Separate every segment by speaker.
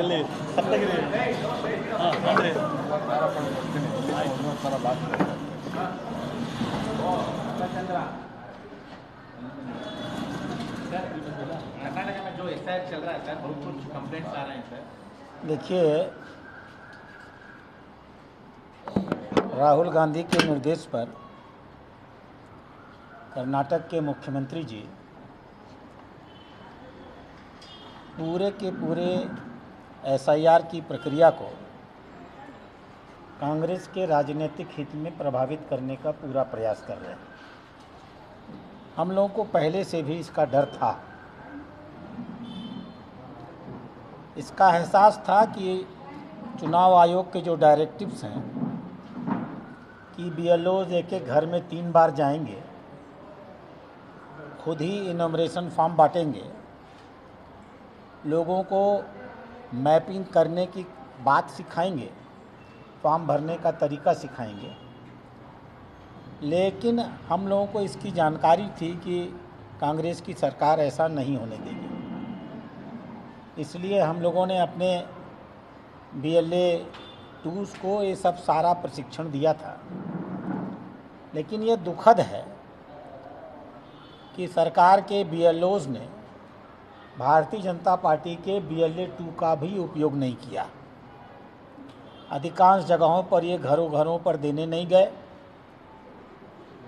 Speaker 1: ಎಲ್ಲಿ ಸಪ್ತಗಿರಿ ಅಂದರೆ
Speaker 2: कर्नाटक में जो एसआईआर चल रहा है सर, बहुत कुछ कंप्लेंट्स आ रहे हैं सर।
Speaker 3: देखिए, राहुल गांधी के निर्देश पर कर्नाटक के मुख्यमंत्री जी पूरे के पूरे एसआईआर की प्रक्रिया को कांग्रेस के राजनीतिक हित में प्रभावित करने का पूरा प्रयास कर रहे हैं। हम लोगों को पहले से भी इसका डर था, इसका एहसास था कि चुनाव आयोग के जो डायरेक्टिव्स हैं कि बीएलओज एक एक घर में 3 बार जाएंगे, खुद ही इनॉमिनेशन फॉर्म बांटेंगे, लोगों को मैपिंग करने की बात सिखाएंगे, फॉर्म भरने का तरीका सिखाएंगे। लेकिन हम लोगों को इसकी जानकारी थी कि कांग्रेस की सरकार ऐसा नहीं होने देगी, इसलिए हम लोगों ने अपने बीएलए टूल्स को ये सब सारा प्रशिक्षण दिया था। लेकिन ये दुखद है कि सरकार के बीएलओज ने भारतीय जनता पार्टी के बीएलए 2 का भी उपयोग नहीं किया। अधिकांश जगहों पर ये घरों घरों पर देने नहीं गए,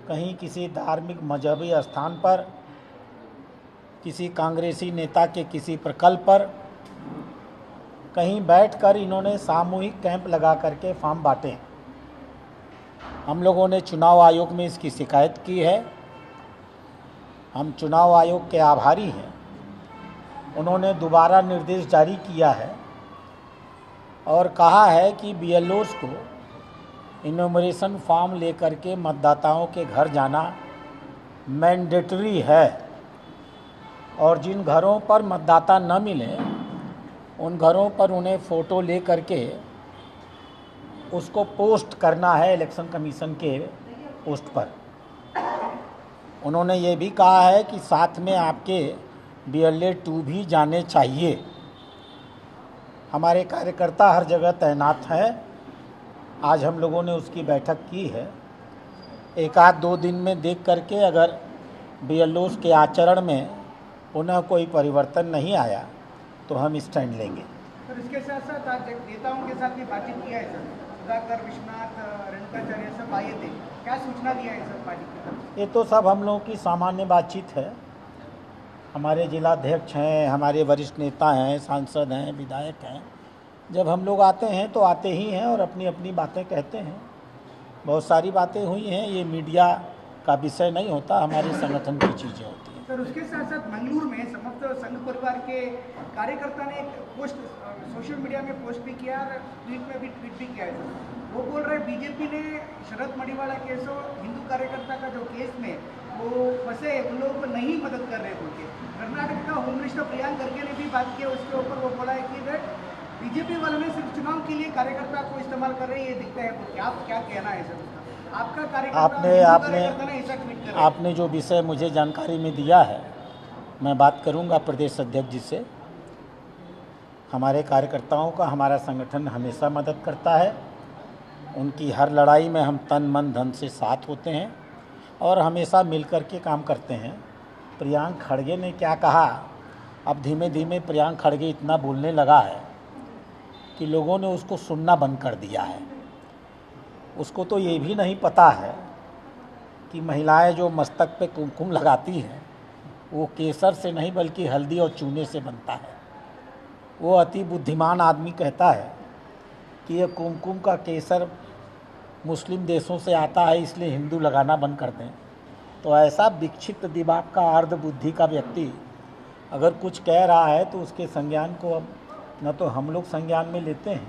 Speaker 3: कहीं किसी धार्मिक मजहबी स्थान पर, किसी कांग्रेसी नेता के किसी प्रकल्प पर, कहीं बैठकर इन्होंने सामूहिक कैंप लगा करके फॉर्म बांटे। हम लोगों ने चुनाव आयोग में इसकी शिकायत की है। हम चुनाव आयोग के आभारी हैं, उन्होंने दोबारा निर्देश जारी किया है और कहा है कि बीएलओज को इनॉमिनेशन फॉर्म लेकर के मतदाताओं के घर जाना मैंडेटरी है और जिन घरों पर मतदाता न मिले उन घरों पर उन्हें फ़ोटो ले करके उसको पोस्ट करना है इलेक्शन कमीशन के पोस्ट पर। उन्होंने ये भी कहा है कि साथ में आपके बीएलए 2 भी जाने चाहिए। हमारे कार्यकर्ता हर जगह तैनात हैं। आज हम लोगों ने उसकी बैठक की है। एक आध 2 दिन में देख करके अगर बीएलओज के आचरण में पुनः कोई परिवर्तन नहीं आया तो हम स्टैंड लेंगे।
Speaker 4: सर, इसके साथ साथ आज नेताओं के साथ भी बातचीत किया है सर, सुधाकर, विश्वनाथ, रेणुकाचार्य सब आए थे, क्या सूचना दिया है सर पार्टी की तरफ?
Speaker 3: ये तो सब हम लोगों की सामान्य बातचीत है। हमारे जिलाध्यक्ष हैं, हमारे वरिष्ठ नेता हैं, सांसद हैं, विधायक हैं। जब हम लोग आते हैं तो आते ही हैं और अपनी अपनी बातें कहते हैं। बहुत सारी बातें हुई हैं, ये मीडिया का विषय नहीं होता, हमारे संगठन की चीज़ें होती हैं।
Speaker 4: सर, उसके साथ साथ मंगलूर में समस्त संघ परिवार के कार्यकर्ता ने एक पोस्ट सोशल मीडिया में पोस्ट भी किया और ट्वीट में भी ट्वीट भी किया है सर। वो बोल रहे बीजेपी ने शरद मणिवाला केस और हिंदू कार्यकर्ता का जो केस में वो फंसे उन लोगों को नहीं मदद कर रहे बोल के। कर्नाटक का होम मिनिस्टर प्रियांक खड़गे ने भी बात की, उसके ऊपर वो बोला है कि बीजेपी वालों ने सिर्फ चुनाव के लिए कार्यकर्ता को इस्तेमाल कर रहे हैं, ये दिखता है। तो आप क्या कहना है सर उसका? आपका कार्यकर्ता
Speaker 3: आपने जो विषय मुझे जानकारी में दिया है, मैं बात करूंगा प्रदेश अध्यक्ष जी से। हमारे कार्यकर्ताओं का हमारा संगठन हमेशा मदद करता है, उनकी हर लड़ाई में हम तन मन धन से साथ होते हैं और हमेशा मिलकर के काम करते हैं। प्रियांक खड़गे ने क्या कहा, अब धीमे धीमे प्रियांक खड़गे इतना बोलने लगा है कि लोगों ने उसको सुनना बंद कर दिया है। उसको तो ये भी नहीं पता है कि महिलाएं जो मस्तक पे कुमकुम लगाती हैं वो केसर से नहीं बल्कि हल्दी और चूने से बनता है। वो अति बुद्धिमान आदमी कहता है कि ये कुमकुम का केसर मुस्लिम देशों से आता है इसलिए हिंदू लगाना बंद कर दें। तो ऐसा विक्षिप्त दिमाग का अर्ध बुद्धि का व्यक्ति अगर कुछ कह रहा है तो उसके संज्ञान को अब न तो हम लोग संज्ञान में लेते हैं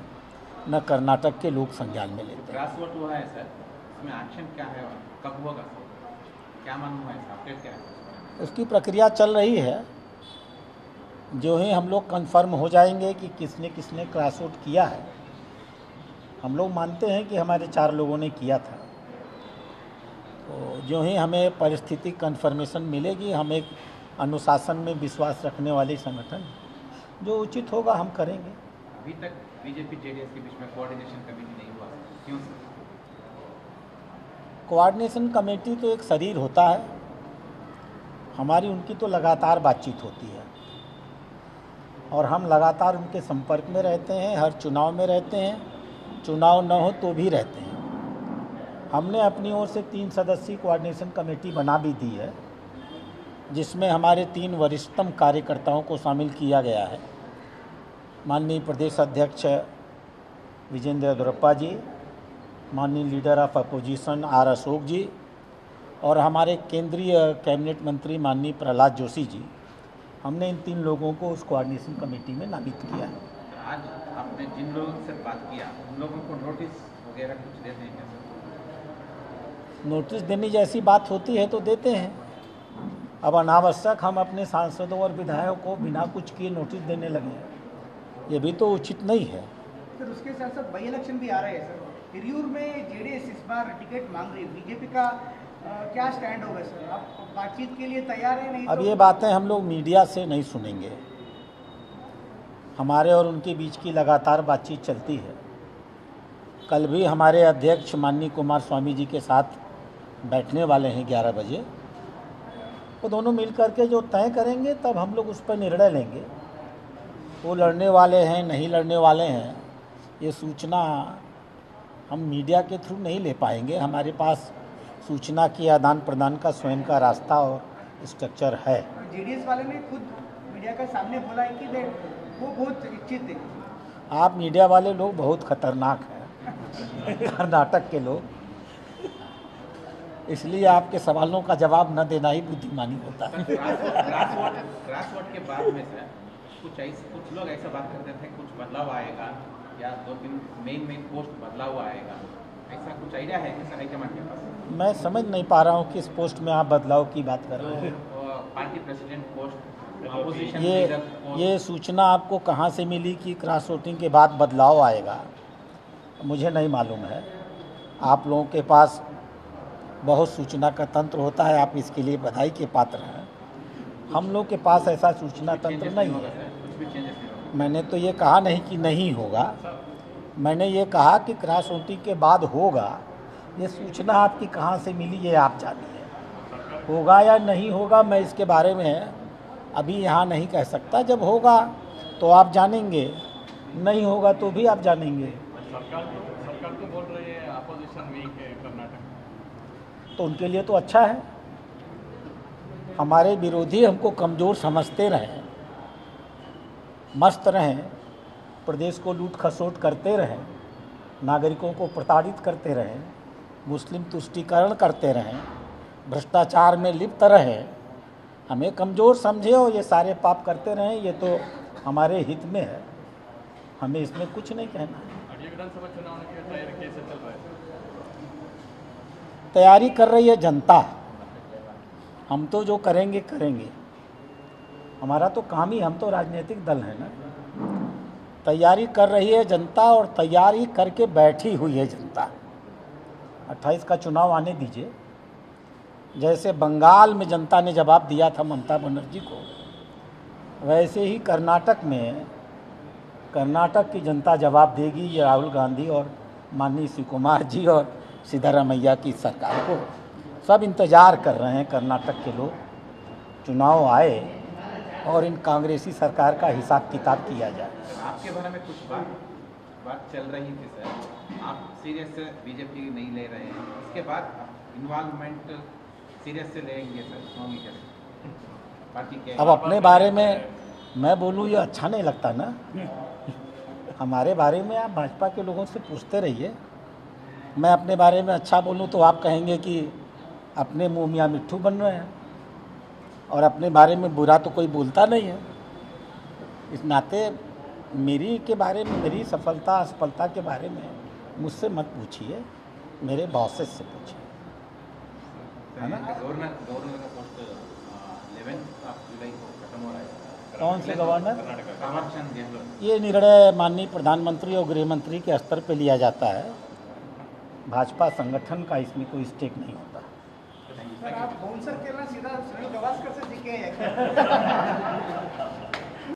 Speaker 3: न कर्नाटक के लोग संज्ञान में लेते हैं।
Speaker 2: ग्रास वोट हुआ है सर, इसमें एक्शन क्या है और कब होगा, क्या मालूम है, अपडेट क्या है?
Speaker 3: उसकी प्रक्रिया चल रही है। जो ही हम लोग कंफर्म हो जाएंगे कि किसने किसने क्रॉस वोट किया है, हम लोग मानते हैं कि हमारे 4 लोगों ने किया था, तो जो ही हमें परिस्थिति कंफर्मेशन मिलेगी, हम एक अनुशासन में विश्वास रखने वाले संगठन, जो उचित होगा हम करेंगे।
Speaker 2: अभी तक बीजेपी जेडीएस के बीच में कोऑर्डिनेशन कमेटी नहीं हुआ, क्यों सर?
Speaker 3: कोऑर्डिनेशन कमेटी तो एक शरीर होता है, हमारी उनकी तो लगातार बातचीत होती है और हम लगातार उनके संपर्क में रहते हैं, हर चुनाव में रहते हैं, चुनाव न हो तो भी रहते हैं। हमने अपनी ओर से 3 सदस्यीय कोऑर्डिनेशन कमेटी बना भी दी है, जिसमें हमारे 3 वरिष्ठतम कार्यकर्ताओं को शामिल किया गया है। माननीय प्रदेश अध्यक्ष विजेंद्र येदियुरप्पा जी, माननीय leader of opposition R Ashok ji और हमारे केंद्रीय कैबिनेट मंत्री माननीय प्रहलाद जोशी जी, हमने इन 3 लोगों को उस कोऑर्डिनेशन कमेटी में नामित किया है।
Speaker 2: आज आपने जिन लोगों से बात किया उन लोगों को नोटिस वगैरह कुछ देते हैं क्या सर?
Speaker 3: नोटिस देने जैसी बात होती है तो देते हैं। अब अनावश्यक हम अपने सांसदों और विधायकों को बिना कुछ किए नोटिस देने लगे, ये भी तो उचित नहीं है।
Speaker 4: सर उसके साथ साथ बाई इलेक्शन भी आ रहे हैं सर, हिरियूर में जेडीएस इस बार टिकट मांग रही है, बीजेपी का क्या स्टैंड होगा सर? आप बातचीत के लिए तैयार हैं? नहीं
Speaker 3: अब
Speaker 4: तो
Speaker 3: ये बातें हम लोग मीडिया से नहीं सुनेंगे, हमारे और उनके बीच की लगातार बातचीत चलती है। कल भी हमारे अध्यक्ष माननीय कुमारस्वामी जी के साथ बैठने वाले हैं 11 बजे, वो दोनों मिल करके जो तय करेंगे तब हम लोग उस पर निर्णय लेंगे। वो लड़ने वाले हैं नहीं लड़ने वाले हैं, ये सूचना हम मीडिया के थ्रू नहीं ले पाएंगे। हमारे पास सूचना के आदान प्रदान का स्वयं का रास्ता और स्ट्रक्चर है।
Speaker 4: जेडीएस वाले ने खुद मीडिया के सामने बोला है कि वो बहुत इच्छित है।
Speaker 3: आप मीडिया वाले लोग बहुत खतरनाक हैं कर्नाटक के लोग, इसलिए आपके सवालों का जवाब न देना ही बुद्धिमानी होता है।
Speaker 2: क्रास वोट के बाद में सर कुछ लोग ऐसा बात करते थे कुछ बदलाव आएगा या 2-3 मेन पोस्ट बदलाव आएगा, ऐसा कुछ आइडिया है कि सर हाईकमान के पास?
Speaker 3: मैं समझ नहीं पा रहा हूँ किस पोस्ट में आप बदलाव की बात कर रहे हैं।
Speaker 2: Party president post, opposition leader post.
Speaker 3: ये सूचना आपको कहाँ से मिली कि क्रॉस वोटिंग के बाद बदलाव आएगा? मुझे नहीं मालूम है। आप लोगों के पास बहुत सूचना का तंत्र होता है, आप इसके लिए बधाई के पात्र हैं। हम लोग के पास ऐसा सूचना तंत्र नहीं है।
Speaker 2: कुछ भी चेंजेस नहीं होगा।
Speaker 3: मैंने तो ये कहा नहीं कि नहीं होगा, मैंने ये कहा कि क्रॉस वोटिंग के बाद होगा। ये सूचना आपकी कहाँ से मिली ये आप जानिए। होगा या नहीं होगा मैं इसके बारे में अभी यहाँ नहीं कह सकता। जब होगा तो आप जानेंगे, नहीं होगा तो भी आप जानेंगे।
Speaker 1: सरकार तो बोल रही है अपोजिशन वीक है कर्नाटक,
Speaker 3: तो उनके लिए तो अच्छा है। हमारे विरोधी हमको कमज़ोर समझते रहें, मस्त रहें, प्रदेश को लूट खसोट करते रहें, नागरिकों को प्रताड़ित करते रहें, मुस्लिम तुष्टीकरण करते रहें, भ्रष्टाचार में लिप्त रहें, हमें कमज़ोर समझे और ये सारे पाप करते रहें, ये तो हमारे हित में है। हमें इसमें कुछ नहीं कहना है।
Speaker 1: अगले विधानसभा चुनाव की तैयारी कैसे चल रहा है?
Speaker 3: तैयारी कर रही है जनता, हम तो जो करेंगे करेंगे। हमारा तो काम ही, हम तो राजनीतिक दल है ना। तैयारी कर रही है जनता और तैयारी करके बैठी हुई है जनता। 28 का चुनाव आने दीजिए। जैसे बंगाल में जनता ने जवाब दिया था ममता बनर्जी को, वैसे ही कर्नाटक में कर्नाटक की जनता जवाब देगी ये राहुल गांधी और माननीय श्री कुमार जी और सिद्धारमैया की सरकार को। सब इंतज़ार कर रहे हैं कर्नाटक के लोग, चुनाव आए और इन कांग्रेसी सरकार का हिसाब किताब किया जाए।
Speaker 2: आपके बारे में कुछ बात चल रही थी सर, आप सीरियस से बीजेपी नहीं ले रहे हैं, इसके बाद इन्वॉल्वमेंट सीरियस से लेंगे सर, होंगे कैसे पार्टी के?
Speaker 3: अब अपने बारे में मैं बोलूँ ये अच्छा नहीं लगता ना। हमारे बारे में आप भाजपा के लोगों से पूछते रहिए। मैं अपने बारे में अच्छा बोलूँ तो आप कहेंगे कि अपने मुँह मियाँ मिट्ठू बन रहे हैं, और अपने बारे में बुरा तो कोई बोलता नहीं है। इस नाते मेरी के बारे में, मेरी सफलता असफलता के बारे में मुझसे मत पूछिए, मेरे बॉसेस से पूछिए, है ना।
Speaker 2: गवर्नर का पोस्ट 11 जुलाई को खत्म हो रहा है।
Speaker 3: कौन से गवर्नर?
Speaker 2: तावरचंद गहलोत।
Speaker 3: ये निर्णय माननीय प्रधानमंत्री और गृह मंत्री के स्तर पर लिया जाता है। भाजपा संगठन का इसमें कोई स्टेक नहीं होता।
Speaker 4: सर आप बाउंसर खेलना सीधा सुनील गावस्कर से सीखे हैं?